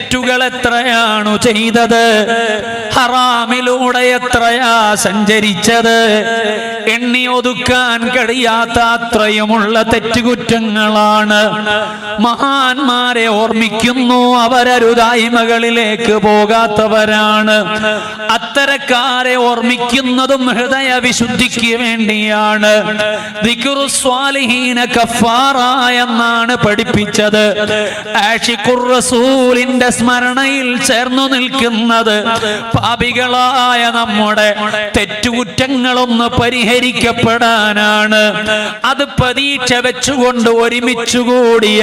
തെറ്റുകൾ എത്രയാണു ചെയ്തത്, ഹറാമിലൂടെ എത്രയാ സഞ്ചരിച്ചത്, എണ്ണി ഒതുക്കാൻ കഴിയാത്ത അത്രയുമുള്ള തെറ്റുകുറ്റങ്ങളാണ്. മഹാന്മാരെ ഓർമ്മിക്കുന്നു, അവരരുതായ്മകളിലേക്ക് പോകാത്തവരാണ്. അത്തരക്കാരെ ഓർമ്മിക്കുന്നതും ഹൃദയ വിശുദ്ധിക്ക് വേണ്ടിയാണ്. ദിക്റു സ്വാലിഹീന കഫാറ എന്നാണ് പഠിപ്പിച്ചത്. ആഷിഖുർ റസൂലിന്റെ സ്മരണയിൽ ചേർന്നു നിൽക്കുന്നത് പാപികളായ നമ്മുടെ തെറ്റുകുറ്റങ്ങളൊന്ന് പരിഹരിക്കപ്പെടാനാണ്. അത് പ്രതീക്ഷ വെച്ചുകൊണ്ട് ഒരുമിച്ചുകൂടിയ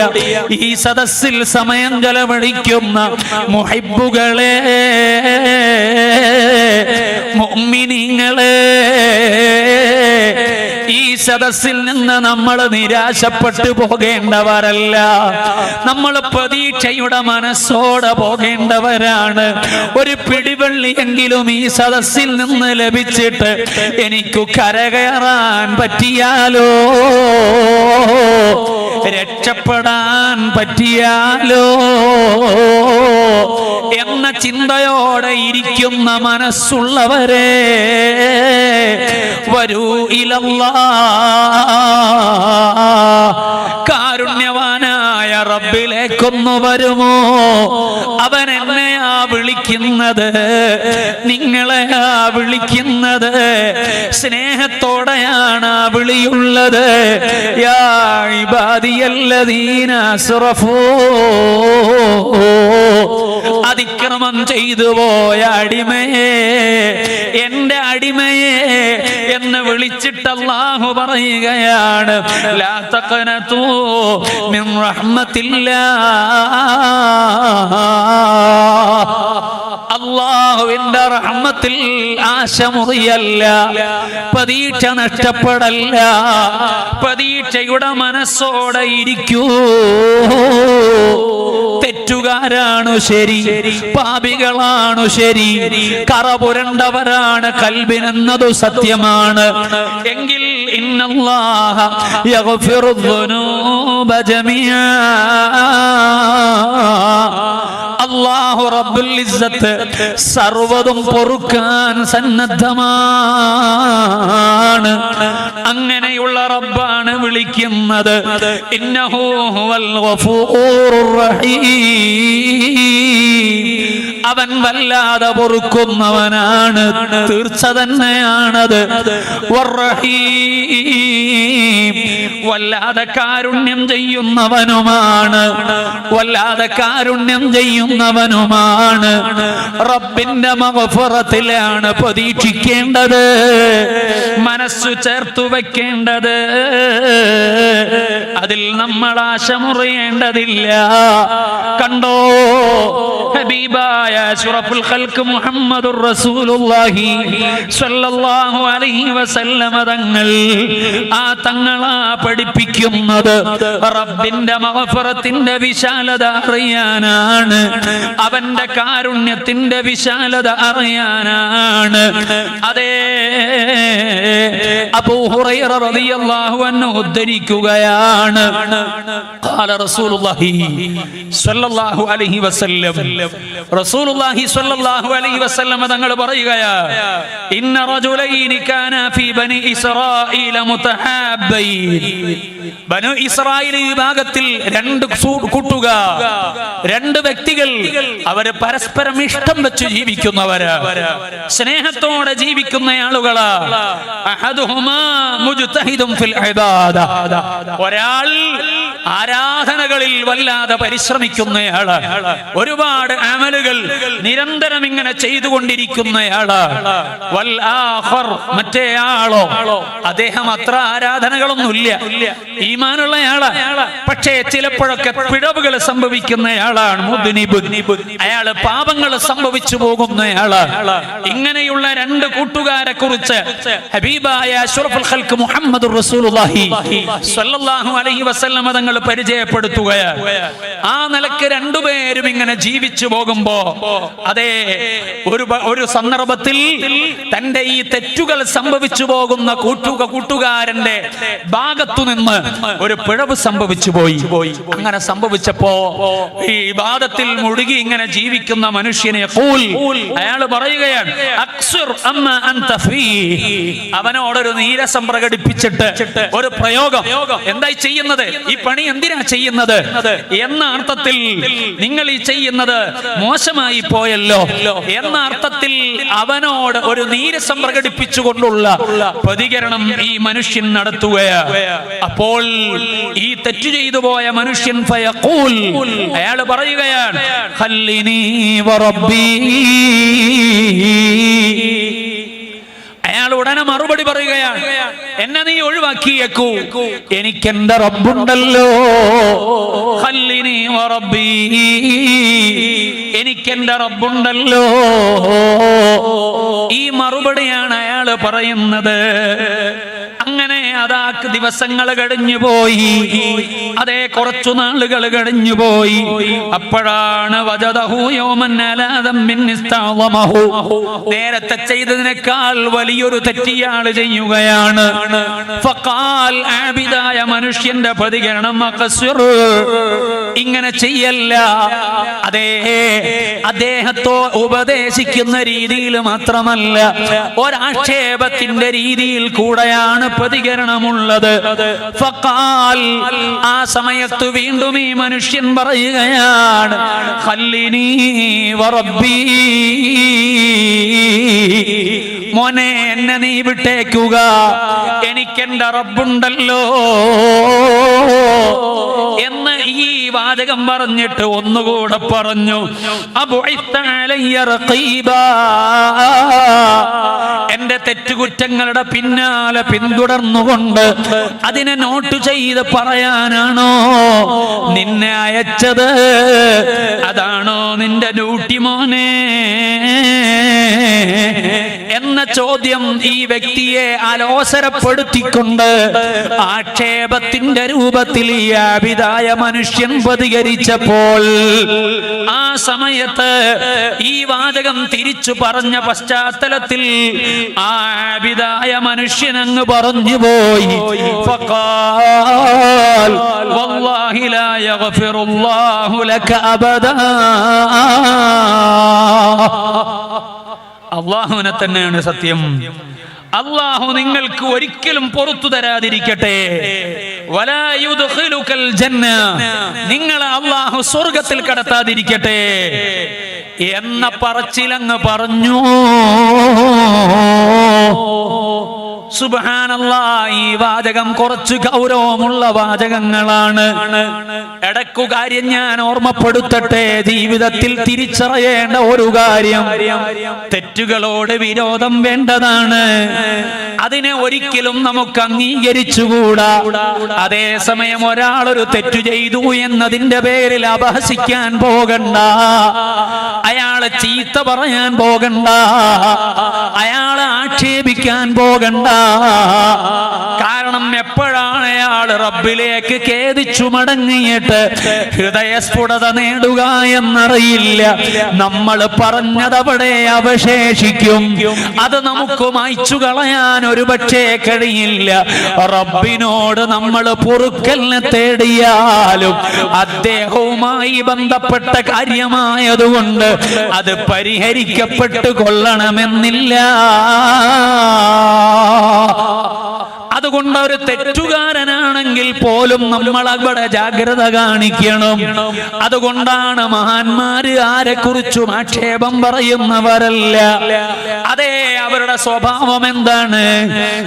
ഈ സദസ്സിൽ സമയം ചെലവഴിക്കുന്ന മുഹിബ്ബുകളെ, മുഅ്മിനീങ്ങളെ, ഈ സദസ്സിൽ നിന്ന് നമ്മൾ നിരാശപ്പെട്ടു പോകേണ്ടവരല്ല. നമ്മൾ പ്രതീക്ഷയുടെ മനസ്സോടെ പോകേണ്ടവരാണ്. ഒരു പിടിവള്ളിയെങ്കിലും ഈ സദസ്സിൽ നിന്ന് ലഭിച്ചിട്ട് എനിക്ക് കരകയറാൻ പറ്റിയാലോ, രക്ഷപ്പെടാൻ പറ്റിയാലോ എന്ന ചിന്തയോടെ ഇരിക്കുന്ന മനസ്സുള്ളവരെ, വരൂ ഇലല്ലാഹ്. കാരുണ്യവാനായ റബ്ബിലേക്കൊന്നു വരുമോ? അവൻ എന്നെയാ വിളിക്കുന്നത്, നിങ്ങളെയാ വിളിക്കുന്നത്. സ്നേഹത്തോടെയാണ് ആ വിളിയുള്ളത്. യാ ഇബാദിയല്ലദീന അസ്റഫൂ, അതിക്രമം ചെയ്തു പോയ അടിമയെ, എന്റെ അടിമയെ എന്ന് വിളിച്ചിട്ട് അല്ലാഹു പറയുകയാണ്, ലാ തഖനതൂ മിൻ റഹ്മത്തില്ലാഹ്. അല്ലാഹുവിന്റെ റഹ്മത്തിൽ ആശ മുറിയല്ല, പ്രതീക്ഷ നഷ്ടപ്പെടല്ല. പ്രതീക്ഷയുടെ മനസ്സോടെ ഇരിക്കൂ. തെറ്റുകാരാണു ശരി, പാപികളാണു ശരി, കറപുരണ്ടവരാണ് കൽബിനെന്നതു സത്യമാണ്. എങ്കിൽ ഇന്നല്ലാഹ യഗ്ഫിറുദ്ദുനൂബ ജമീഅ, അല്ലാഹു റബ്ബുൽ ഇസ്സത്ത് സർവ്വതും പൊറുക്കാൻ സന്നദ്ധമാണ്. അങ്ങനെയുള്ള റബ്ബാണ് വിളിക്കുന്നത്. ഇന്നഹു ഹുവൽ ഗഫൂറുർ റഹീം, അവൻ വല്ലാതെ പൊറുക്കുന്നവനാണ്, തീർച്ച തന്നെയാണത്. വറഹീം, വല്ലാതെ കാരുണ്യം ചെയ്യുന്നവനുമാണ്, വല്ലാതെ കാരുണ്യം ചെയ്യുന്നവനുമാണ്. റബ്ബിന്റെ മഗ്ഫിറത്തിലാണ് പ്രതീക്ഷിക്കേണ്ടത്, മനസ്സു ചേർത്തു വെക്കേണ്ടത്. അതിൽ നമ്മൾ ആശ മുറിയേണ്ടതില്ല. കണ്ടോ, ഹബീബായ അഷ്റഫുൽ ഖൽഖ് മുഹമ്മദുർ റസൂലുള്ളാഹി സ്വല്ലല്ലാഹു അലൈഹി വസല്ലമ തങ്ങൾ, ആ തങ്ങളാ പഠിപ്പിക്കുന്നത് റബ്ബിന്റെ മഗ്ഫിറത്തിന്റെ വിശാലത അറിയാനാണ്, അവന്റെ കാരുണ്യത്തിന്റെ വിശാലത അറിയാനാണ്. അതേ അബൂ ഹുറൈറ റളിയല്ലാഹു അൻഹു ഉദ്ധരിക്കുകയാണ്, ഖാല റസൂലുള്ളാഹി സ്വല്ലല്ലാഹു അലൈഹി വസല്ലം, റസൂലുള്ളാഹി സ്വല്ലല്ലാഹു അലൈഹി വസല്ലം തങ്ങൾ പറയുകയാ, ഇന്ന റജുലൈനി കാന ഫീ ബനി ഇസ്രായീല മുതഹാബ്ബൈൻ, ബനു ഇസ്രായേൽ വിഭാഗത്തിൽ രണ്ട് കൂട്ടുകാർ, രണ്ട് വ്യക്തികൾ, അവര് പരസ്പരം ഇഷ്ടം വെച്ച് ജീവിക്കുന്നവര്, സ്നേഹത്തോടെ ജീവിക്കുന്ന ആളുകളാ. അഹദുഹുമാ മുജ്തഹിദുൻ ഫിൽ ഇബാദ, ഒരാൾ ആരാധനകളിൽ വല്ലാതെ പരിശ്രമിക്കുന്നയാള്, ഒരുപാട് അമലുകൾ നിരന്തരം ഇങ്ങനെ ചെയ്തുകൊണ്ടിരിക്കുന്നയാള്. വൽ ആഖർ, മറ്റേ ആളോ, അദ്ദേഹം അത്ര ആരാധനകളൊന്നുമില്ല, ഈമാനുള്ളയാള്, പക്ഷേ ചിലപ്പോഴൊക്കെ പിഴവുകൾ സംഭവിക്കുന്നയാളാണ്. മുദ്നിബ്, അയാള് പാപങ്ങൾ സംഭവിച്ചു പോകുന്നയാള്. ഇങ്ങനെയുള്ള രണ്ട് കൂട്ടുകാരെ കുറിച്ച് ഹബീബായ അഷ്റഫുൽ ഖൽഖ് മുഹമ്മദുർ റസൂലുള്ളാഹി സ്വല്ലല്ലാഹു അലൈഹി വസല്ലം തങ്ങൾ പരിചയപ്പെടുത്തുകയാണ്. ആ നിലക്ക് രണ്ടുപേരും ഇങ്ങനെ ജീവിച്ചു പോകുമ്പോ അതേ ഒരു സന്ദർഭത്തിൽ തന്റെ ഈ തെറ്റുകൾ സംഭവിച്ചു പോകുന്ന കൂട്ടുകാരന്റെ ഭാഗത്തു നിന്ന് ഒരു പിഴവ് സംഭവിച്ചു പോയി. അങ്ങനെ സംഭവിച്ചപ്പോ ഈ ഇബാദത്തിൽ മുഴുകി ഇങ്ങനെ ജീവിക്കുന്ന മനുഷ്യനെ അയാൾ പറയുകയാണ്, അവനോടൊരു നീരസം പ്രകടിപ്പിച്ചിട്ട് ഒരു പ്രയോഗം, എന്തായി ചെയ്യുന്നത്, ഈ പണി എന്തിനാ ചെയ്യുന്നത് എന്ന അർത്ഥത്തിൽ, നിങ്ങൾ ഈ ചെയ്യുന്നത് മോശമായി പോയല്ലോ എന്ന അർത്ഥത്തിൽ അവനോട് ഒരു നീരസം പ്രകടിപ്പിച്ചുകൊണ്ടുള്ള പ്രതികരണം ഈ മനുഷ്യൻ നടത്തുകയാണ്. അപ്പോൾ ഈ തെറ്റു ചെയ്തു പോയ മനുഷ്യൻ അയാൾ പറയുകയാണ്, ഖല്ലിനി വറബ്ബി. അയാൾ ഉടനെ മറുപടി പറയുകയാണ്, എന്നെ നീ ഒഴിവാക്കിയേക്കൂ, എനിക്കെന്റെ റബ്ബുണ്ടല്ലോ. ഖല്ലിനി വറബ്ബി, എനിക്കെന്റെ റബ്ബുണ്ടല്ലോ. ഈ മറുപടിയാണ് അയാൾ പറയുന്നത്. അങ്ങനെ അതാ ദിവസങ്ങൾ കഴിഞ്ഞുപോയി, അതേ കുറച്ചു നാളുകൾ കഴിഞ്ഞുപോയി. അപ്പോഴാണ് നേരത്തെ ചെയ്തതിനേക്കാൾ വലിയൊരു തെറ്റിയാള് ചെയ്യുകയാണ്. ആബിദായ മനുഷ്യന്റെ പ്രതികരണം, ഇങ്ങനെ ചെയ്യല്ല. അതേ അദ്ദേഹത്തെ ഉപദേശിക്കുന്ന രീതിയിൽ മാത്രമല്ല, ഒരാക്ഷേപത്തിന്റെ രീതിയിൽ കൂടെയാണ് പ്രതികരണമുള്ളത്. ഫഖാൽ, ആ സമയത്ത് വീണ്ടും ഈ മനുഷ്യൻ പറയുകയാണ്, ഖല്ലിനി വറബ്ബി, മോനെ എന്നെ നീ വിട്ടേക്കുക, എനിക്കെന്റെ റബ്ബുണ്ടല്ലോ എന്ന് ഈ വാചകം പറഞ്ഞിട്ട് ഒന്നുകൂടെ പറഞ്ഞു, എന്റെ തെറ്റുകുറ്റങ്ങളുടെ പിന്നാലെ പിന്തുടർന്നുകൊണ്ട് അതിനെ നോട്ട് ചെയ്ത് പറയാനാണോ നിന്നെ അയച്ചത്? അതാണോ നിന്റെ ഡ്യൂട്ടി മോനെ എന്ന ചോദ്യം ഈ വ്യക്തിയെ അലോസരപ്പെടുത്തിക്കൊണ്ട് ആക്ഷേപത്തിന്റെ രൂപത്തിൽ ഈ ആബിദായ മനുഷ്യൻ പ്രതികരിച്ചപ്പോൾ, ആ സമയത്ത് ഈ വാചകം തിരിച്ചു പറഞ്ഞ പശ്ചാത്തലത്തിൽ ആ ആബിദായ മനുഷ്യൻ അങ്ങ് പറഞ്ഞുപോയി, ഫഖാൽ വല്ലാഹി ലാ യഗ്ഫിറുല്ലാഹു ലക അബദാ. അല്ലാഹുവിനെ തന്നെയാണ് സത്യം, അല്ലാഹു നിങ്ങൾക്ക് ഒരിക്കലും പുറത്തു തരാതിരിക്കട്ടെ. വലാ യുദ്ഖിലുകൽ ജന്ന, നിങ്ങളെ അല്ലാഹു സ്വർഗ്ഗത്തിൽ കടത്താതിരിക്കട്ടെ എന്ന പറച്ചിലങ്ങ് പറഞ്ഞു. സുബ്ഹാനല്ലാഹ്, ഈ വാചകം കുറച്ച് ഗൗരവമുള്ള വാചകങ്ങളാണ്. ഇടയ്ക്കു കാര്യം ഞാൻ ഓർമ്മപ്പെടുത്തട്ടെ. ജീവിതത്തിൽ തിരിച്ചറിയേണ്ട ഒരു കാര്യം, തെറ്റുകളോട് വിരോധം വേണ്ടതാണ്, അതിനെ ഒരിക്കലും നമുക്ക് അംഗീകരിച്ചുകൂടാ. അതേസമയം ഒരാളൊരു തെറ്റു ചെയ്തു എന്നതിന്റെ പേരിൽ അപഹസിക്കാൻ പോകണ്ട, അയാളെ ചീത്ത പറയാൻ പോകണ്ട, അയാളെ ആക്ഷേപിക്കാൻ പോകണ്ട. കാരണം എപ്പോഴാണ് അയാൾ റബ്ബിലേക്ക് ഖേദിച്ചു മടങ്ങിയിട്ട് ഹൃദയസ്ഫുടത നേടുക എന്നറിയില്ല. നമ്മൾ പറഞ്ഞതവിടെ അവശേഷിക്കും, അത് നമുക്ക് മായ്ച്ചു കളയാൻ ഒരുപക്ഷേ കഴിയില്ല. റബ്ബിനോട് നമ്മൾ പൊറുക്കലിനെ തേടിയാലും അദ്ദേഹവുമായി ബന്ധപ്പെട്ട കാര്യമായതുകൊണ്ട് അത് പരിഹരിക്കപ്പെട്ടു കൊള്ളണമെന്നില്ല. അതുകൊണ്ട് ഒരു തെറ്റുകാരനാണെങ്കിൽ പോലും നമ്മൾ അവിടെ ജാഗ്രത കാണിക്കണം. അതുകൊണ്ടാണ് മഹാന്മാര് ആരെക്കുറിച്ചും ആക്ഷേപം പറയുന്നവരല്ല. അതേ, അവരുടെ സ്വഭാവം എന്താണ്?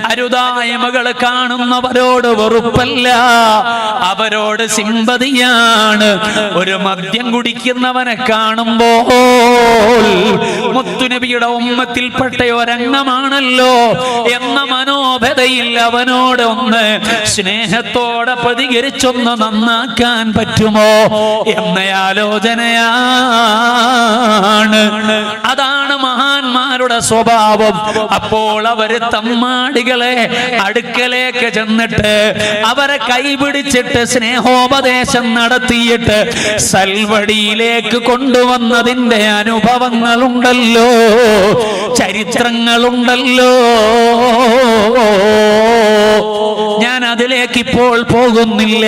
അരുതായ്മകൾ കാണുന്നവരോട് വെറുപ്പല്ല, അവരോട് സിമ്പതിയാണ്. ഒരു മദ്യം കുടിക്കുന്നവനെ കാണുമ്പോൾ മുത്തുനബിയുടെ ഉമ്മത്തിൽപ്പെട്ട ഒരംഗമാണല്ലോ എന്ന മനോഭതയിൽ അവനോട് ഒന്ന് സ്നേഹത്തോടെ പ്രതികരിച്ചൊന്ന് നന്നാക്കാൻ പറ്റുമോ എന്ന ആലോചനയാണ്. അതാണ് മഹാന്മാർ മഹാന്മാരുടെ സ്വഭാവം. അപ്പോൾ അവര് തമ്മാടികളെ അടുക്കലേക്ക് ചെന്നിട്ട് അവരെ കൈപിടിച്ചിട്ട് സ്നേഹോപദേശം നടത്തിയിട്ട് സൽവടിയിലേക്ക് കൊണ്ടുവന്നതിന്റെ അനുഭവങ്ങളുണ്ടല്ലോ, ചരിത്രങ്ങളുണ്ടല്ലോ. ഞാൻ അതിലേക്ക് ഇപ്പോൾ പോകുന്നില്ല.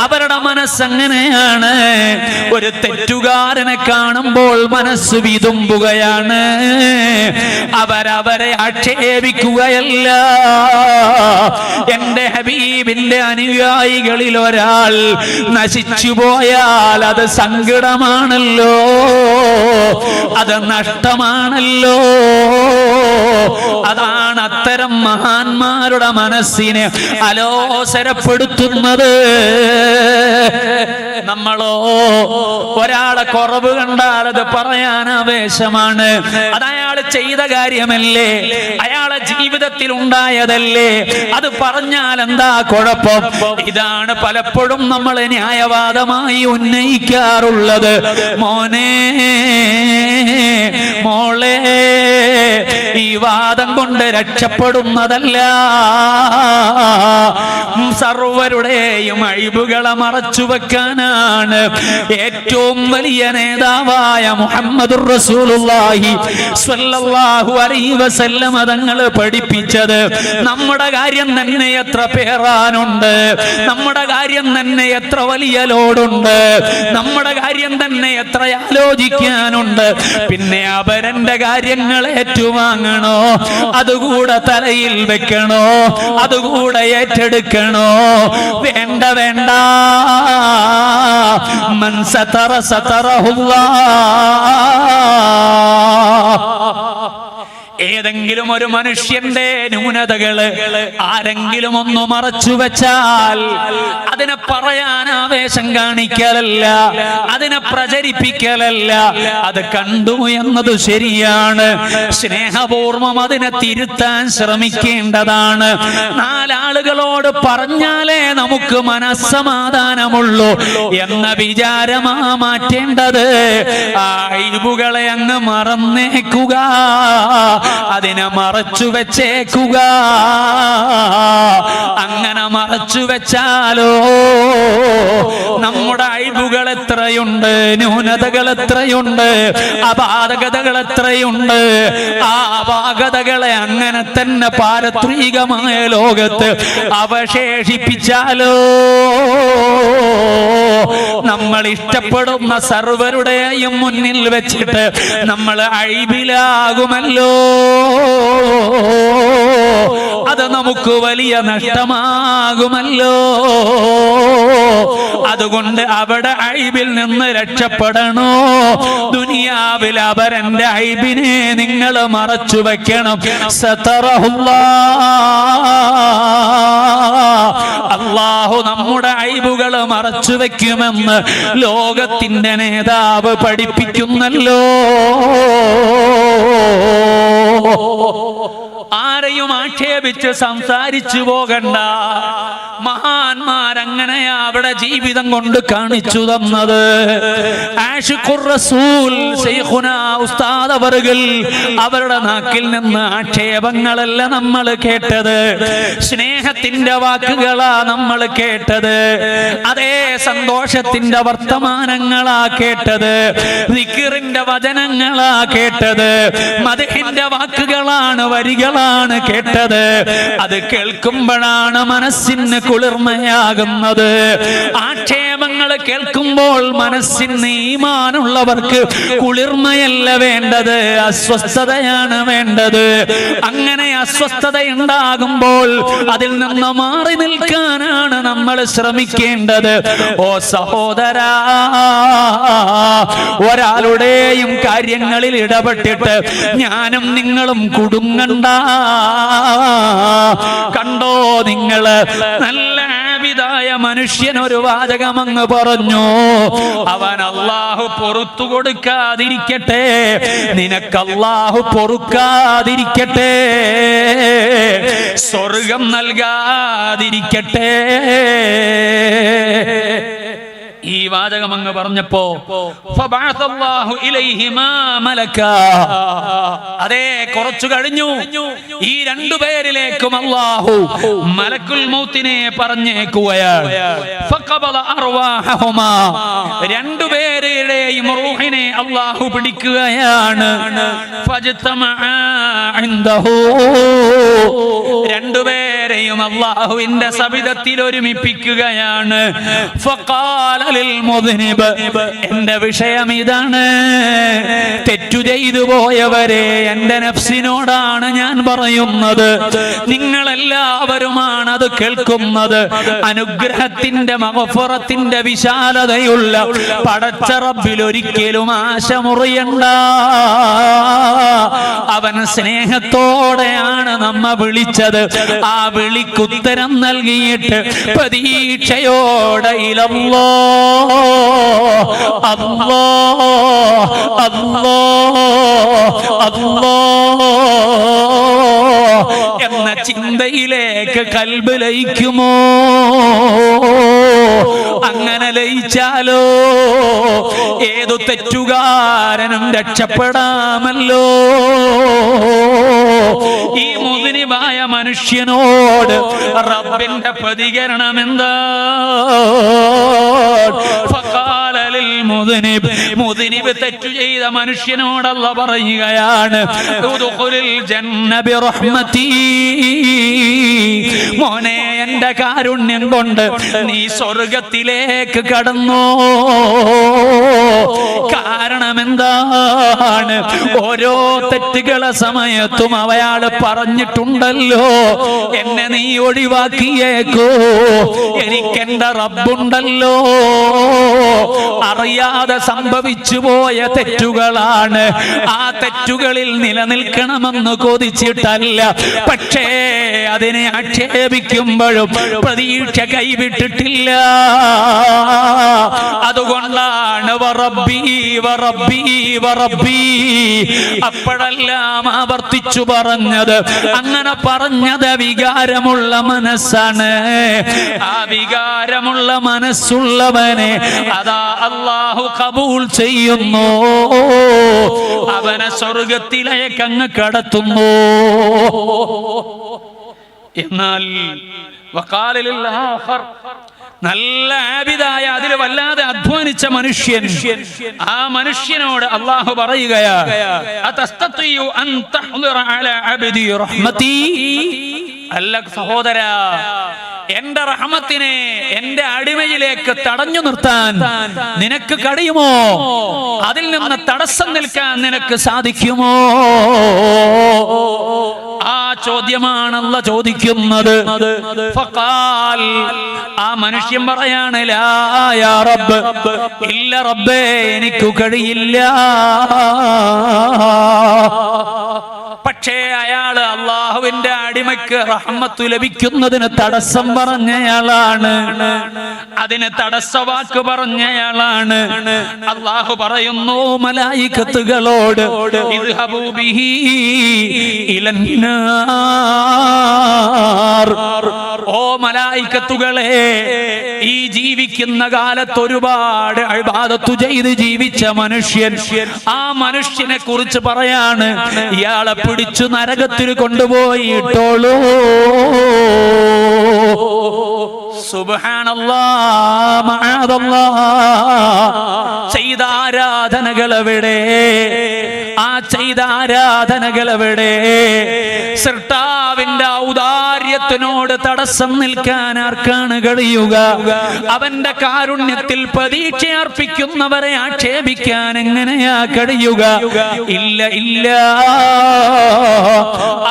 അവരുടെ മനസ്സങ്ങനെയാണ്. ഒരു തെറ്റുകാരനെ കാണുമ്പോൾ മനസ്സ് വിതുമ്പുകയാണ്. അവരവരെ ആക്ഷേപിക്കുകയല്ല. എന്റെ ഹബീബിന്റെ അനുയായികളിൽ ഒരാൾ നശിച്ചു പോയാൽ അത് സങ്കടമാണല്ലോ, അത് നഷ്ടമാണല്ലോ. അതാണ് അത്തരം മഹാന്മാരുടെ മനസ്സിനെ അലോസരപ്പെടുത്തുന്നത്. നമ്മളോ ഒരാളെ കുറവ് കണ്ടാൽ അത് പറയാൻ ആവേശമാണ്. അത് അയാൾ ചെയ്ത കാര്യമല്ലേ, അയാളെ ജീവിതത്തിൽ ഉണ്ടായതല്ലേ, അത് പറഞ്ഞാൽ എന്താ കുഴപ്പം? ഇതാണ് പലപ്പോഴും നമ്മൾ ന്യായവാദമായി ഉന്നയിക്കാറുള്ളത്. മോനെ, മോളെ, ഈ വാദം കൊണ്ട് രക്ഷപ്പെടുന്നതല്ല. സർവരുടെയും അഴിബുകളെ മറച്ചു വെക്കാനാണ് ഏറ്റവും വലിയ നേതാവായ മുഹമ്മദുർ റസൂലുള്ളാഹി സ്വല്ലല്ലാഹു അലൈഹി വസല്ലം തങ്ങൾ പഠിപ്പിച്ചത്. നമ്മുടെ കാര്യം തന്നെ എത്ര പേറാനുണ്ട്, നമ്മുടെ കാര്യം തന്നെ എത്ര വലിയ ലോഡുണ്ട്, നമ്മുടെ കാര്യം തന്നെ എത്ര ആലോചിക്കാനുണ്ട്. പിന്നെ അവരന്റെ കാര്യങ്ങൾ ഏറ്റുവാങ്ങണോ, അതുകൂടെ തലയിൽ വെക്കണോ, അതുകൂടെ ഏറ്റെടുക്കണോ? വേണ്ട, വേണ്ട. മൻ സതറ സതറഹുല്ലാഹ്. ഏതെങ്കിലും ഒരു മനുഷ്യന്റെ ന്യൂനതകള് ആരെങ്കിലും ഒന്ന് മറച്ചു വെച്ചാൽ അതിനെ പറയാൻ ആവേശം കാണിക്കലല്ല, അതിനെ പ്രചരിപ്പിക്കലല്ല. അത് കണ്ടു എന്നത് ശരിയാണ്. സ്നേഹപൂർവം അതിനെ തിരുത്താൻ ശ്രമിക്കേണ്ടതാണ്. നാലാളുകളോട് പറഞ്ഞാലേ നമുക്ക് മനസ്സമാധാനമുള്ളൂ എന്ന വിചാരമാ മാറ്റേണ്ടത്. ആ അഴിബുകളെ അങ്ങ് മറന്നേക്കുക, അതിനെ മറച്ചു വെച്ചേക്കുക. അങ്ങനെ മറച്ചു വെച്ചാലോ നമ്മുടെ അഴിബുകൾ എത്രയുണ്ട്, ന്യൂനതകൾ എത്രയുണ്ട്, അപാകതകൾ എത്രയുണ്ട്. ആ അപാകതകളെ അങ്ങനെ തന്നെ പാരത്രികമായ ലോകത്ത് അവശേഷിപ്പിച്ചാലോ നമ്മൾ ഇഷ്ടപ്പെടുന്ന സർവരുടെയും മുന്നിൽ വെച്ചിട്ട് നമ്മൾ അഴിബിലാകുമല്ലോ. അത് നമുക്ക് വലിയ നഷ്ടമാകുമല്ലോ. അതുകൊണ്ട് അവിടെ അഴിബിൽ നിന്ന് രക്ഷപ്പെടണോ? ദുനിയാവിൽ അവരന്റെ അഴിബിനെ നിങ്ങൾ മറച്ചു വെക്കണം. അല്ലാഹു നമ്മുടെ അഴിബുകൾ മറച്ചു വെക്കുമെന്ന് ലോകത്തിന്റെ നേതാവ് പഠിപ്പിക്കുന്നല്ലോ. ആരെയും ആക്ഷേപിച്ച് സംസാരിച്ചു പോകണ്ട. മഹാന്മാരങ്ങനെയാ അവിടെ ജീവിതം കൊണ്ട് കാണിച്ചു തന്നത്. ആഷിഖുർ റസൂൽ ശൈഖുനാ ഉസ്താദ് അവറുകൾ അവരുടെ നാക്കിൽ നിന്ന് ആക്ഷേപങ്ങളല്ല നമ്മൾ കേട്ടത്, സ്നേഹത്തിന്റെ വാക്കുകളാ നമ്മൾ കേട്ടത്. അതേ സന്തോഷത്തിന്റെ വർത്തമാനങ്ങളാ കേട്ടത്, ദിക്റിന്റെ വചനങ്ങളാ കേട്ടത്, മദ്ഹിന്റെ വാക്കുകളാണ്, വരികളാണ് കേട്ടത്. അത് കേൾക്കുമ്പോഴാണ് മനസ്സിന് കുളിർമയാകുന്നത്. ആക്ഷേപങ്ങൾ കേൾക്കുമ്പോൾ മനസ്സിന് ഈമാനുള്ളവർക്ക് കുളിർമയല്ല വേണ്ടത്, അസ്വസ്ഥതയാണ് വേണ്ടത്. അങ്ങനെ അസ്വസ്ഥത ഉണ്ടാകുമ്പോൾ അതിൽ നിന്ന് മാറി നിൽക്കാനാണ് നമ്മൾ ശ്രമിക്കേണ്ടത്. ഓ സഹോദരാ, ഒരാളുടെയും കാര്യങ്ങളിൽ ഇടപെട്ടിട്ട് ഞാനും നിങ്ങളും കുടുങ്ങണ്ട. കണ്ടോ നിങ്ങള്, നല്ല ആബിദായ മനുഷ്യൻ ഒരു വാചകമങ്ങ് പറഞ്ഞു, അവൻ അല്ലാഹു പൊറുത്തു കൊടുക്കാതിരിക്കട്ടെ, നിനക്ക് അല്ലാഹു പൊറുക്കാതിരിക്കട്ടെ, സ്വർഗം നൽകാതിരിക്കട്ടെ. ഈ വാചകം അങ്ങ് പറഞ്ഞപ്പോ ഫബഅസല്ലാഹു ഇലൈഹിമാ മലക, അതേ കുറച്ചു കഴിഞ്ഞു ഈ രണ്ടുപേരിലേക്കും അല്ലാഹു മലക്കുൽ മൗത്തിനെ പറഞ്ഞേക്കുകയാണ്. ഫഖബല അർവാഹുമാ, രണ്ടുപേരുടെയും റൂഹിനെ അല്ലാഹു പിടിക്കുകയാണ്. ഫജ്തമഅ ഇൻദഹു, രണ്ടുപേരെയും അല്ലാഹുവിന്റെ സവിധത്തിൽ ഒരുമിപ്പിക്കുകയാണ്. ഫഖാല ലിൽ മുദ്നിബ്, എന്റെ വിഷയം ഇതാണ്, തെറ്റു ചെയ്തു പോയവരെ എന്റെ നഫ്സിനോടാണ് ഞാൻ പറയുന്നത്, നിങ്ങളെല്ലാവരുമാണ് അത് കേൾക്കുന്നത്. അനുഗ്രഹത്തിന്റെ മഗ്ഫിറത്തിന്റെ വിശാലതയുള്ള പടച്ച റബ്ബിൽ ഒരിക്കലും ആശ മുറിയണ്ട. അവൻ സ്നേഹത്തോടെയാണ് നമ്മെ വിളിച്ചത്. ആ വിളിക്കുത്തരം നൽകിയിട്ട് പ്രതീക്ഷയോടെ ഇലല്ലാ അല്ലാ അല്ലാ അല്ലാ എന്ന ചിന്തയിലേക്ക് കൽബ് ലയിക്കുമോ? അങ്ങനെ ലയിച്ചാലോ ഏതു തെറ്റുകാരനും രക്ഷപ്പെടാമല്ലോ. ഈ മുദ്നിബായ മനുഷ്യനോട് റബ്ബിന്റെ പ്രതികരണം എന്താ? ഫഖാല ലിൽ മുദ്നിബ്, മുദ്നിബ് തെറ്റു ചെയ്ത മനുഷ്യനോട് അല്ലാഹു പറയുകയാണ്, ഉദ്ഖുലിൽ ജന്ന ബിറഹ്മതി, മോനെ എന്റെ കാരുണ്യം കൊണ്ട് നീ സ്വർഗത്തിലേക്ക് കടന്നോ. കാരണം എന്താണ്? ഓരോ തെറ്റുകളെ സമയത്തും അവയാൾ പറഞ്ഞിട്ടുണ്ടല്ലോ, എന്നെ നീ ഒഴിവാക്കിയേക്കോ, എനിക്കെന്റെ റബ്ബുണ്ടല്ലോ. അറിയാതെ സംഭവിച്ചു പോയ തെറ്റുകളാണ്. ആ തെറ്റുകളിൽ നിലനിൽക്കണമെന്ന് കൊതിച്ചിട്ടല്ല, പക്ഷേ അതിനെ ആക്ഷേപിക്കുമ്പോഴും പ്രതീക്ഷ കൈവിട്ടിട്ടില്ല. അതുകൊണ്ടാണ് വറബ്ബി വറബ്ബി വറബ്ബി അപ്പോഴെല്ലാം ആവർത്തിച്ചു പറഞ്ഞത്. അങ്ങനെ പറഞ്ഞത് വികാരമുള്ള മനസ്സാണ്. ആ വികാരമുള്ള മനസ്സുള്ളവനെ അതാ അല്ലാഹു കബൂൽ ചെയ്യുന്നു, അവനെ സ്വർഗത്തിലേക്ക് അങ്ങ് കടത്തുന്നു. എന്നാൽ വഖാലിൽ ആഖർ, നല്ല ആബിദായ അതിൽ വല്ലാതെ അധ്വാനിച്ച മനുഷ്യൻ, ആ മനുഷ്യനോട് അല്ലാഹു പറയുകയാ, അതസ്തതിയു അൻ തഹ്ദിറ അലാ അബ്ദി റഹ്മതി, അല്ല സഹോദരാ, എന്റെ റഹ്മത്തിനെ എന്റെ അടിമയിലേക്ക് തടഞ്ഞു നിർത്താൻ നിനക്ക് കഴിയുമോ? അതിൽ നിന്ന് തടസ്സം നിൽക്കാൻ നിനക്ക് സാധിക്കുമോ? ആ ചോദ്യമാണല്ല ചോദിക്കുന്നത്. ഫഖാൽ, ആ മനുഷ്യൻ പറയാണ്, ലാ യാ റബ്ബ്, ഇല്ല റബ്ബേ, എനിക്ക് കഴിയില്ല. പക്ഷേ അയാള് അള്ളാഹുവിന്റെ അടിമയ്ക്ക് റഹ്മത്ത് ലഭിക്കുന്നതിന് തടസ്സം പറഞ്ഞയാളാണ്, അതിന് തടസ്സവാക്ക് പറഞ്ഞയാളാണ്. അള്ളാഹു പറയുന്നു മലായികത്തുകളോട്, ഇദ്ഹബൂ ബിഹി ഇലന്നാർ, ഓ മലായികത്തുകളെ, ഈ ജീവിക്കുന്ന കാലത്ത് ഒരുപാട് ഇബാദത്ത് ചെയ്ത് ജീവിച്ച മനുഷ്യൻ, ആ മനുഷ്യനെ കുറിച്ച് പറയാണ്, ഇയാളെ പിടിച്ചു നരകത്തിൽ കൊണ്ടുപോയി ഇട്ടോളൂ. സുബ്ഹാനല്ലാഹ്, മഅദല്ലാഹ്. ചെയ്ത ആരാധനകൾ എവിടെ? ആ ചെയ്ത ആരാധനകൾ എവിടെ? സൃഷ്ടാവിന്റെ ഔദാര്യത്തിനോട് തടസ്സം നിൽക്കാൻ ആർക്കാണ് കഴിയുക? അവന്റെ കാരുണ്യത്തിൽ പ്രതീക്ഷ അർപ്പിക്കുന്നവരെ ആക്ഷേപിക്കാൻ എങ്ങനെയാ കഴിയുക? ഇല്ല ഇല്ല,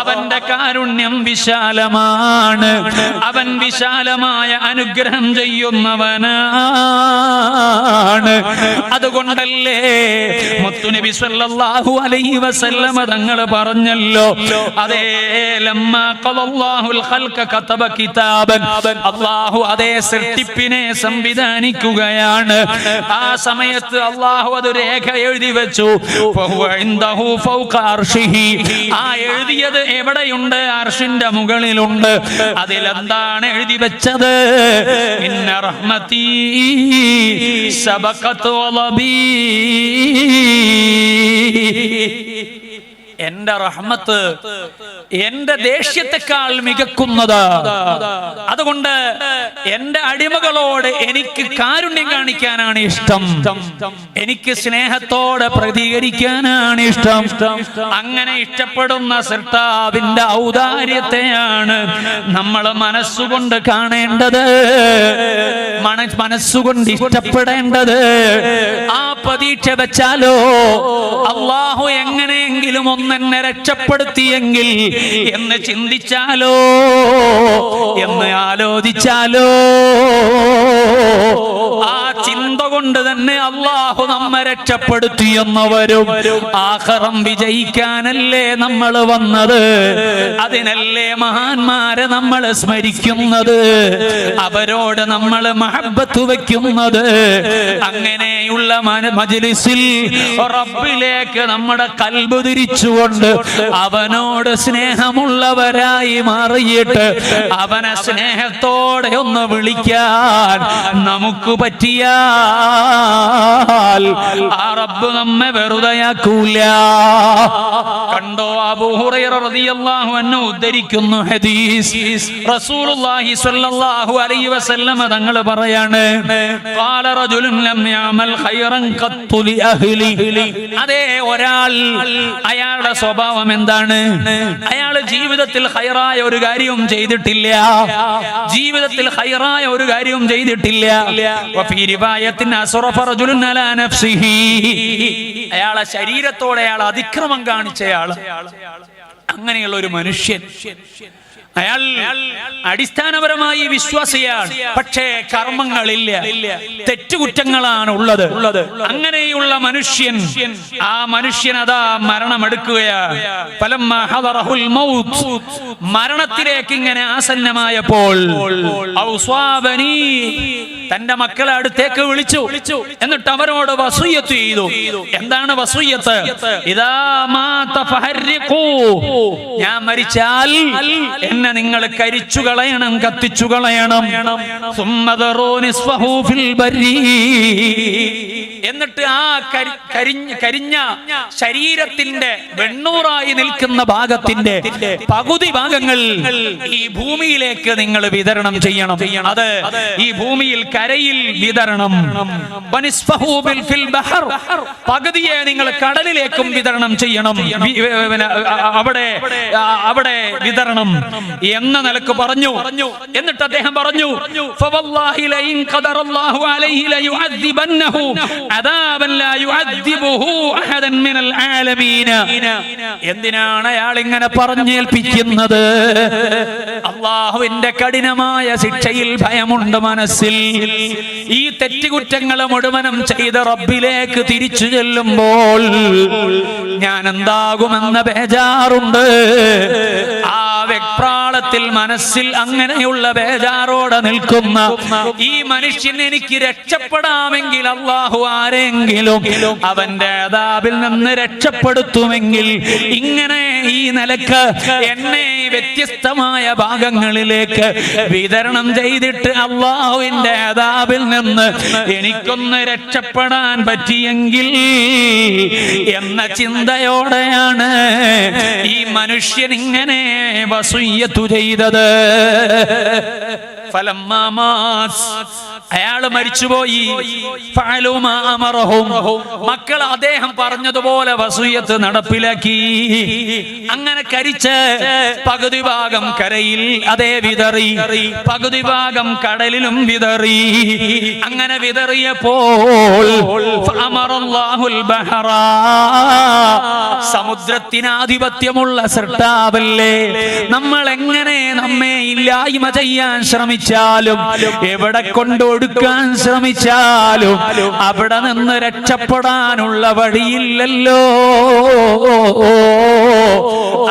അവന്റെ കാരുണ്യം വിശാലമാണ്, അവൻ വിശാലമായ അനുഗ്രഹം ചെയ്യുന്നവനാണ്. അതുകൊണ്ടല്ലേ മുത്തുനബി സല്ലല്ലാഹു അലൈഹി വസല്ലമ തങ്ങൾ പറഞ്ഞല്ലോ, അതേ ലമ്മാ ഖലല്ലാഹുൽ ഖൽഖ കതബ കിതാബൻ, അല്ലാഹു അതേ സൃഷ്ടിപ്പിനെ സംവിധാനിക്കുകയാണ്. ആ സമയത്ത് അല്ലാഹു അത് രേഖ എഴുതി വെച്ചു. ഫഹുവ ഇൻദഹു ഫൗക അർശിഹി, ആ എഴുതിയത് എവിടെയുണ്ട്? അർശിന്റെ മുകളിലുണ്ട്. അതിലെന്താണ് എഴുതി വെച്ചത്? ഇന്ന റഹ്മതീ സബഖത് വലബീ, എന്റെ റഹ്മത്ത് എന്റെ ദേഷ്യത്തെക്കാൾ മികക്കുന്നത്. അതുകൊണ്ട് എന്റെ അടിമകളോട് എനിക്ക് കാരുണ്യം കാണിക്കാനാണ് ഇഷ്ടം, എനിക്ക് സ്നേഹത്തോടെ പ്രതികരിക്കാനാണ് ഇഷ്ടം. അങ്ങനെ ഇഷ്ടപ്പെടുന്ന സൃഷ്ടാവിന്റെ ഔദാര്യത്തെയാണ് നമ്മൾ മനസ്സുകൊണ്ട് കാണേണ്ടത്, മനസ്സുകൊണ്ട് ഇഷ്ടപ്പെടേണ്ടത്. ആ പ്രതീക്ഷ വെച്ചാലോ അള്ളാഹു എങ്ങനെയെങ്കിലും ഒന്നെന്നെ രക്ഷപ്പെടുത്തിയെങ്കിൽ എന്ന് ചിന്തിച്ചാലോ, എന്ന് ആലോചിച്ചാലോ, ആ ചിന്ത കൊണ്ട് തന്നെ അള്ളാഹു നമ്മെ രക്ഷപ്പെടുത്തിയെന്ന് വരും. ആഖിറം വിജയിക്കാനല്ലേ നമ്മൾ വന്നത്, അതിനല്ലേ മഹാന്മാരെ നമ്മൾ സ്മരിക്കുന്നത്, അവരോട് നമ്മൾ മഹബ്ബത്ത് വയ്ക്കുന്നത്. അങ്ങനെയുള്ള മജ്ലിസിൽ റബ്ബിലേക്ക് നമ്മുടെ കൽബ് തിരിച്ചുകൊണ്ട് അവനോട് സ്നേഹമുള്ളവരായി മാറിയിട്ട് അവനെ സ്നേഹത്തോടെ ഒന്ന് വിളിക്കാൻ നമുക്ക് പറ്റിയാൽ ആ റബ്ബ് നമ്മെ വെറുതെയാക്കൂല. കണ്ടോ, അബൂ ഹുറൈറ റളിയല്ലാഹു അൻഹു ഉദ്ധരിക്കുന്നു ഹദീസ്. റസൂലുള്ളാഹി സ്വല്ലല്ലാഹു അലൈഹി വസല്ലം തങ്ങൾ പറയാണ്, ഖാല റജുലുൻ ലം യഅമൽ ഖൈറൻ ഖത്തു ലി അഹ്ലി. അതേ, ഒരാൾ, അയാളുടെ സ്വഭാവം എന്താണ്? അയാൾ ജീവിതത്തിൽ ഖൈറായ ഒരു കാര്യവും ചെയ്തിട്ടില്ല, ജീവിതത്തിൽ ഖൈറായ ഒരു കാര്യവും ചെയ്തിട്ടില്ല. വഫീ റിവായത്തിൻ അസ്റഫ റജുലുൻ അലാ നഫ്സിഹി, അയാളെ ശരീരത്തോടെ അയാൾ അതിക്രമം കാണിച്ചയാൾ. അങ്ങനെയുള്ള ഒരു മനുഷ്യൻ, അയാൾ അടിസ്ഥാനപരമായി വിശ്വാസിയാണ്, പക്ഷേ കർമ്മങ്ങളില്ല, തെറ്റുകുറ്റങ്ങളാണ് ഉള്ളത്. അങ്ങനെയുള്ള മനുഷ്യൻ, ആ മനുഷ്യൻ അതാ മരണമെടുക്കുകയാണ്. ഫലമ്മാ ഹദറഹുൽ മൗത്ത്, മരണത്തിലേക്ക് ഇങ്ങനെ ആസന്നമായപ്പോൾ ഔസ്വാബനി, തന്റെ മക്കളെ അടുത്തേക്ക് വിളിച്ചു, എന്നിട്ട് അവരോട് വസിയ്യത്ത് ചെയ്തു. എന്താണ് വസിയ്യത്ത്? ഇദാ മാത ഫഹർരിഖൂ, ഞാൻ മരിച്ചാൽ എന്നെ നിങ്ങൾ കരിച്ചു കളയണം, കത്തിച്ചു കളയണം. എന്നിട്ട് ആ കരിഞ്ഞ ശരീരത്തിന്റെ വെണ്ണൂറായി നിൽക്കുന്ന ഭാഗത്തിന്റെ പകുതി ഭാഗങ്ങൾ ഈ ഭൂമിയിലേക്ക് നിങ്ങൾ വിതരണം ചെയ്യണം. അത് ഈ ഭൂമിയിൽ കരയിൽ വിതരണം. പകുതിയെ നിങ്ങൾ കടലിലേക്കും വിതരണം ചെയ്യണം, അവിടെ വിതരണം എന്ന നിലക്ക് പറഞ്ഞു. എന്നിട്ട് അദ്ദേഹം പറഞ്ഞു, ഫവല്ലാഹി ലഇൻ ഖദറല്ലാഹു അലൈഹി ലയുഅദ്ദിബന്നഹു അദാബൻ ലാ യുഅദ്ദിബുഹു അഹദൻ മിനൽ ആലമീന. എന്തിനാണ് അയാൾ ഇങ്ങനെ പറഞ്ഞേൽപ്പിക്കുന്നത്? അല്ലാഹുവിന്റെ കഠിനമായ ശിക്ഷയിൽ ഭയമുണ്ട് മനസ്സിൽ. ഈ തെറ്റുകുറ്റങ്ങൾ മുഴുവനും ചെയ്ത് റബ്ബിലേക്ക് തിരിച്ചു ചെല്ലുമ്പോൾ ഞാൻ എന്താകുമെന്ന ബേജാറുണ്ട്. ആ വെപ്രാളത്തിൽ മനസ്സിൽ അങ്ങനെയുള്ള ബേജാറോടെ നിൽക്കുന്ന ഈ മനുഷ്യൻ, എനിക്ക് രക്ഷപ്പെടാമെങ്കിൽ അല്ലാഹു ആരെങ്കിലും അവന്റെ അദാബിൽ നിന്ന് രക്ഷപ്പെടുത്തുമെങ്കിൽ ഇങ്ങനെ ഈ നിലക്ക് എന്നെ വ്യത്യസ്തമായ ഭാഗങ്ങളിലേക്ക് വിതരണം ചെയ്തിട്ട് അല്ലാഹുവിന്റെ അദാബിൽ നിന്ന് എനിക്കൊന്ന് രക്ഷപ്പെടാൻ പറ്റിയെങ്കിൽ എന്ന ചിന്തയോടെയാണ് ഈ മനുഷ്യൻ ഇങ്ങനെ വസിയ്യത്ത് ചെയ്തത്. അയാൾ മരിച്ചുപോയി. മക്കൾ അദ്ദേഹം പറഞ്ഞതുപോലെ വസിയ്യത്ത് നടപ്പിലാക്കി. അങ്ങനെ കരിച്ച് പകുതി ഭാഗം കരയിൽ അതേ വിതറി, പകുതി ഭാഗം കടലിലും വിതറി. അങ്ങനെ വിതറിയപ്പോൾ സമുദ്രത്തിനാധിപത്യമുള്ള സൃഷ്ടാവല്ലേ, നമ്മൾ എങ്ങനെ നമ്മെ ഇല്ലായ്മ ചെയ്യാൻ ശ്രമിച്ചാലും, എവിടെ കൊണ്ടൊടുക്കാൻ ശ്രമിച്ചാലും അവിടെ നിന്ന് രക്ഷപ്പെടാനുള്ള വഴിയില്ലല്ലോ.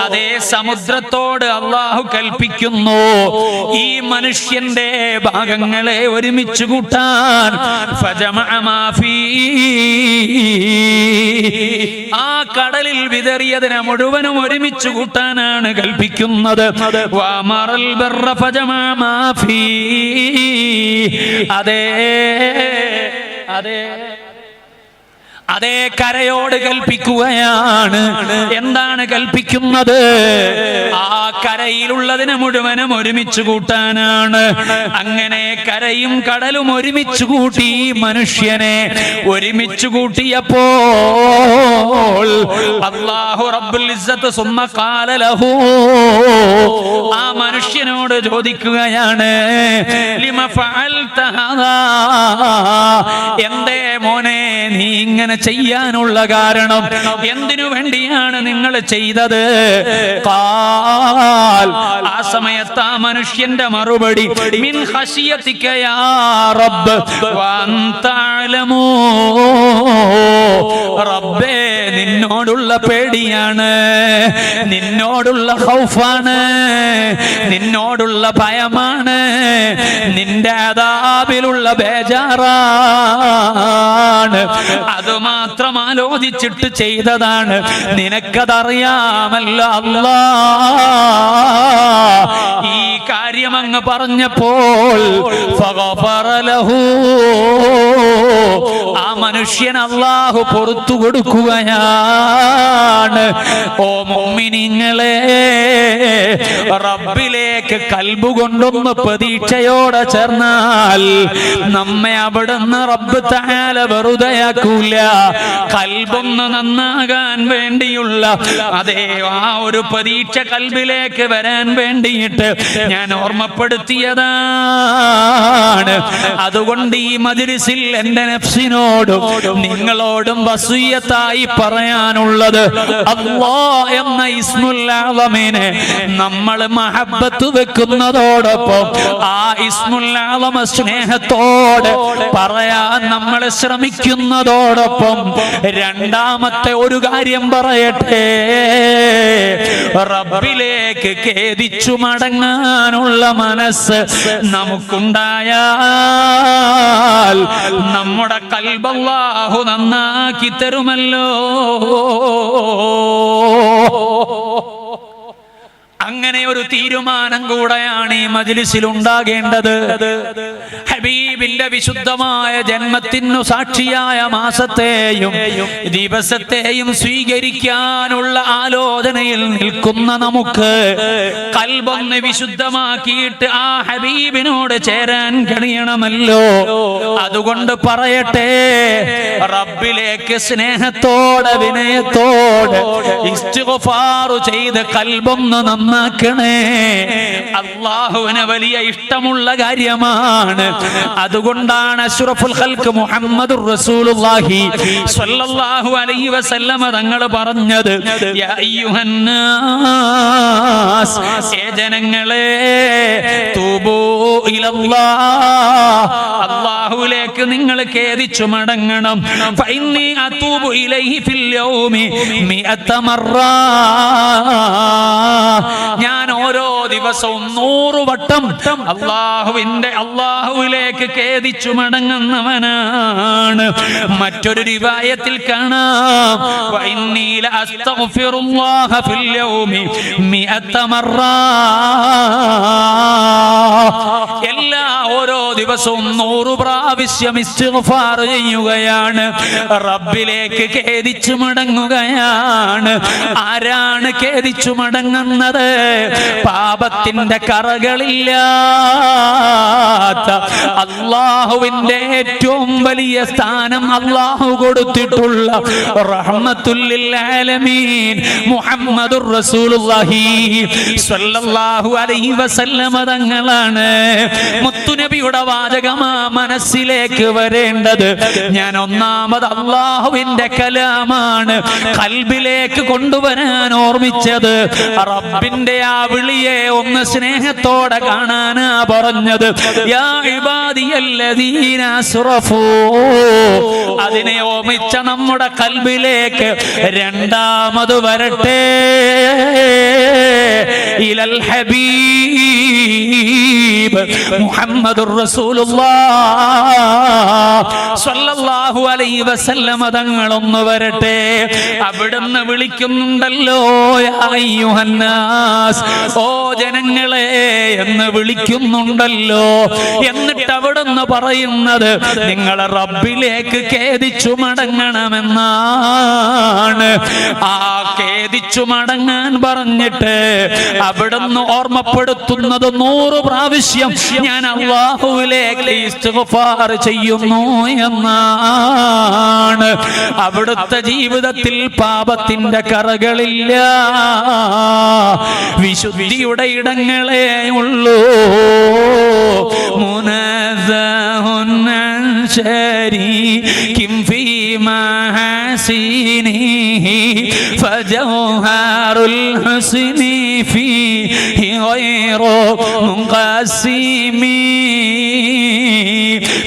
അതേ സമുദ്രത്തോട് അല്ലാഹു കൽപ്പിക്കുന്നു, ഈ മനുഷ്യന്റെ ഭാഗങ്ങളെ ഒരുമിച്ച് കൂട്ടാൻ. ഫജമഅ മാ ഫീ, ആ കടലിൽ വിതറിയതിനെ മുഴുവനും ഒരുമിച്ച് കൂട്ടാനാണ് കൽപ്പിക്കുന്നത്. അതെ അതെ അതേ കരയോട് കൽപ്പിക്കുകയാണ്. എന്താണ് കൽപ്പിക്കുന്നത്? ആ കരയിലുള്ളതിനെ മുഴുവനും ഒരുമിച്ച് കൂട്ടാനാണ്. അങ്ങനെ കരയും കടലും ഒരുമിച്ച് കൂട്ടി മനുഷ്യനെ ഒരുമിച്ച് കൂട്ടിയപ്പോൾ അല്ലാഹു റബ്ബുൽ ഇസ്സത്ത് സുമ്മ ഖാല ലഹു, ആ മനുഷ്യനോട് ചോദിക്കുകയാണ്, ലിമ ഫഅൽത ഹാദാ, എന്തേ മോനെ നീ ഇങ്ങനെ ചെയ്യാനുള്ള കാരണം, എന്തിനു വേണ്ടിയാണ് നിങ്ങൾ ചെയ്തത്? ഖാൽ, ആ സമയത്ത് ആ മനുഷ്യന്റെ മറുപടി, മിൻ ഖശിയതിക യാ റബ്ബ് വഅൻത അലമു, റബ്ബേ നിന്നോടുള്ള പേടിയാണ്, നിന്നോടുള്ള ഖൗഫാണ്, നിന്നോടുള്ള ഭയമാണ്, നിന്റെ അദാബിലുള്ള ബേജാറാണ്. അതുമാത്രം ആലോചിച്ചിട്ട് ചെയ്തതാണ്. നിനക്കതറിയാമല്ലോ അല്ലാ. ഈ കാര്യം അങ്ങ് പറഞ്ഞപ്പോൾ ഫഗഫറ ലഹു, ആ മനുഷ്യൻ അല്ലാഹു പുറത്തു കൊടുക്കുകയാണ്. ഓ മുഅ്മിനീങ്ങളെ, റബ്ബിലേക്ക് കൽബ് കൊണ്ടൊന്ന് പ്രതീക്ഷയോടെ ചേർന്നാൽ നമ്മെ അവിടുന്ന് റബ്ബ് തആല വെറുതെയാക്കൂല. കൽബൊന്ന് നന്നാകാൻ വേണ്ടിയുള്ള അതേ ആ ഒരു പ്രതീക്ഷ കൽബിലേക്ക് വരാൻ വേണ്ടിയിട്ട് ഞാൻ ഓർമ്മപ്പെടുത്തിയതാണ്. അതുകൊണ്ട് ഈ മജ്‌ലിസിൽ എൻ്റെ നഫ്സിനോടും നിങ്ങളോടും വസിയത്തായി പറയാനുള്ളത്, അല്ലാഹ് എന്ന ഇസ്മുൽ അഅ്ളമിനെ നമ്മൾ മഹബ്ബത്ത് വെക്കുന്നതോടൊപ്പം ആ ഇസ്മുൽ അഅ്ളമ സ്നേഹത്തോടെ പറയാൻ നമ്മൾ ശ്രമിക്കുന്നതോടൊപ്പം രണ്ടാമത്തെ ഒരു കാര്യം പറയട്ടെ, റബ്ബിലേക്ക് ഖേദിച്ചു മടങ്ങാനുള്ള മനസ്സ് നമുക്കുണ്ടായാൽ നമ്മുടെ ഖൽബ് അല്ലാഹു നന്നാക്കി തരുമല്ലോ. അങ്ങനെ ഒരു തീരുമാനം കൂടെയാണ് ഈ മജ്‌ലിസിൽ ഉണ്ടാകേണ്ടത്. ഹബീബിന്റെ വിശുദ്ധമായ ജന്മത്തിനു സാക്ഷിയായ മാസത്തെയും ദിവസത്തെയും സ്വീകരിക്കാനുള്ള ആലോചനയിൽ നിൽക്കുന്ന നമുക്ക് ഖൽബൊന്ന് വിശുദ്ധമാക്കിയിട്ട് ആ ഹബീബിനോട് ചേരാൻ കഴിയണമല്ലോ. അതുകൊണ്ട് പറയട്ടെ, റബ്ബിലേക്ക് സ്നേഹത്തോടെ വിനയത്തോടെ ഇസ്തിഗ്ഫാർ ചെയ്ത് ഖൽബൊന്ന് നന്നാക്കണേ. അല്ലാഹുവിന് വലിയ ഇഷ്ടമുള്ള കാര്യമാണ്. അതുകൊണ്ടാണ് അഷ്റഫുൽ ഖൽഖ് മുഹമ്മദുർ റസൂലുള്ളാഹി സ്വല്ലല്ലാഹു അലൈഹി വസല്ലമ തങ്ങൾ പറഞ്ഞത്, യാ അയ്യുഹന്നാസ്, ഏ ജനങ്ങളെ, തൂബൂ ഇലല്ലാഹ്, അല്ലാഹുവിലേക്ക് നിങ്ങൾ ഖേദിച്ചു മടങ്ങണം. ഫഇന്നി അതൂബു ഇലൈഹി ഫിൽ യൗമി മിഅത മറ, ഞാൻ ഓരോ ദിവസവും 100 വട്ടം അല്ലാഹുവിലേക്ക് ഖേദിച്ചു മടങ്ങുന്നവനാണ്. മറ്റൊരു റിവായത്തിൽ കാണാം, വഇന്നീ ലഅസ്തഗ്ഫിറുല്ലാഹ ഫിൽ യൗമി മിഅത മറ, എല്ലാ ഓരോ ദിവസവും 100 പ്രാവശ്യം ഇസ്തിഗ്ഫാർ ചെയ്യുകയാണ്, റബ്ബിലേക്ക് ഖേദിച്ചു മടങ്ങുകയാണ്. ആരാണ് ഖേദിച്ചു മടങ്ങുന്നത്? പാപത്തിന്റെ കറകളില്ലാത്ത അല്ലാഹുവിന്റെ ഏറ്റവും വലിയ സ്ഥാനം അല്ലാഹു കൊടുത്തിട്ടുള്ള റഹ്മത്തുൽ ലിൽ ആലമീൻ മുഹമ്മദുർ റസൂലുള്ളാഹി സ്വല്ലല്ലാഹു അലൈഹി വസല്ലമ തങ്ങളാണ്. മുത്തുനബിയുടെ വാചകമാ മനസ്സിലേക്ക് വരേണ്ടത്. ഞാൻ ഒന്നാമത് അല്ലാഹുവിന്റെ കലാമാണ് ഖൽബിലേക്ക് കൊണ്ടുവരാൻ ഓർമ്മിച്ചത്. റബ്ബിന്റെ ആ വിളിയെ ഒന്ന് സ്നേഹത്തോടെ കാണാനാ പറഞ്ഞത്. യാ ഇബാദിയല്ലദീന അസ്റഫൂ, അതിനെ ഓർമ്മിച്ച നമ്മുടെ ഖൽബിലേക്ക് രണ്ടാമത് വരട്ടെ. ഇലൽ ഹബീബ് ഹബീബ് മുഹമ്മദുർ റസൂലുള്ളാഹ് സ്വല്ലല്ലാഹു അലൈഹി വസല്ലമ തങ്ങളൊന്ന് വരട്ടെ. അവിടുന്ന് വിളിക്കുന്നുണ്ടല്ലോ, യാ അയ്യുഹന്നാസ്, ഓ ജനങ്ങളെ എന്ന് വിളിക്കുന്നുണ്ടല്ലോ. എന്നിട്ട് അവിടുന്ന് പറയുന്നത് നിങ്ങളെ റബ്ബിലേക്ക് ഖേദിച്ചു മടങ്ങണമെന്നാണ്. ആ ഖേദിച്ചു മടങ്ങാൻ പറഞ്ഞിട്ട് അവിടുന്ന് ഓർമ്മപ്പെടുത്തുന്നത് 100 പ്രാവശ്യം ഞാൻ അല്ലാഹുവിലേക്ക് ഇസ്തിഗ്ഫാർ ചെയ്യുന്നു എന്നാണ്. അവിടുത്തെ ജീവിതത്തിൽ പാപത്തിന്റെ കറകളില്ല, വിശുദ്ധിയുടെ ഇടങ്ങളേ ഉള്ളൂ. മുനസ്സഹുൻ അൻ ശരീകിൻ ഫീ മഹാസിനിഹി ഫജൗഹറുൽ ഹുസ്നി ഫീഹി ഗൈറു മുൻഖസിമി.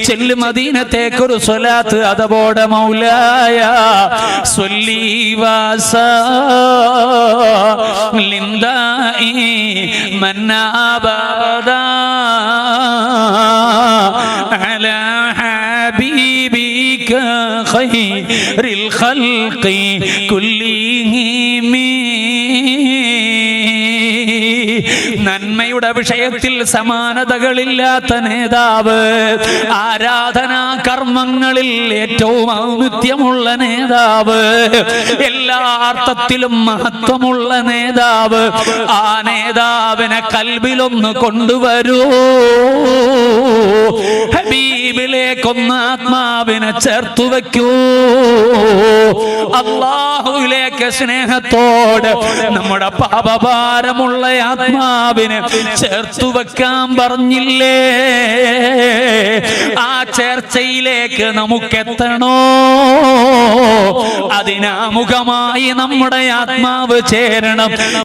ചെല്ലു മദീനത്തേക്കൊരു സ്വലാത്ത് അതപോടെ മൗലായ സ്വല്ലി വസല്ലിം ദാഇമൻ അബദാ അലാ ഹബീബിക ഖൈറിൽ ഖൽഖി കുല്ലിഹിം. നന്മയുടെ വിഷയത്തിൽ സമാനതകളില്ലാത്ത നേതാവ്, ആരാധനാ കർമ്മങ്ങളിൽ ഏറ്റവും ഔന്നിത്യമുള്ള നേതാവ്, എല്ലാ അർത്ഥത്തിലും മഹത്വമുള്ള നേതാവ്. ആ നേതാവിനെ കൽബിലൊന്ന് കൊണ്ടുവരൂ, ഹബീബിലേക്കൊന്ന് ആത്മാവിനെ ചേർത്തു വയ്ക്കൂ. അല്ലാഹുവിലേക്ക് സ്നേഹത്തോട് നമ്മുടെ പാപഭാരമുള്ള ആത്മാവിനെ ചേർത്തു വെക്കാൻ പറഞ്ഞില്ലേ? ആ ചേർച്ചയിലേക്ക് നമുക്കെത്തണോ? അതിനാമുഖമായി നമ്മുടെ ആത്മാവ് ചേരണം.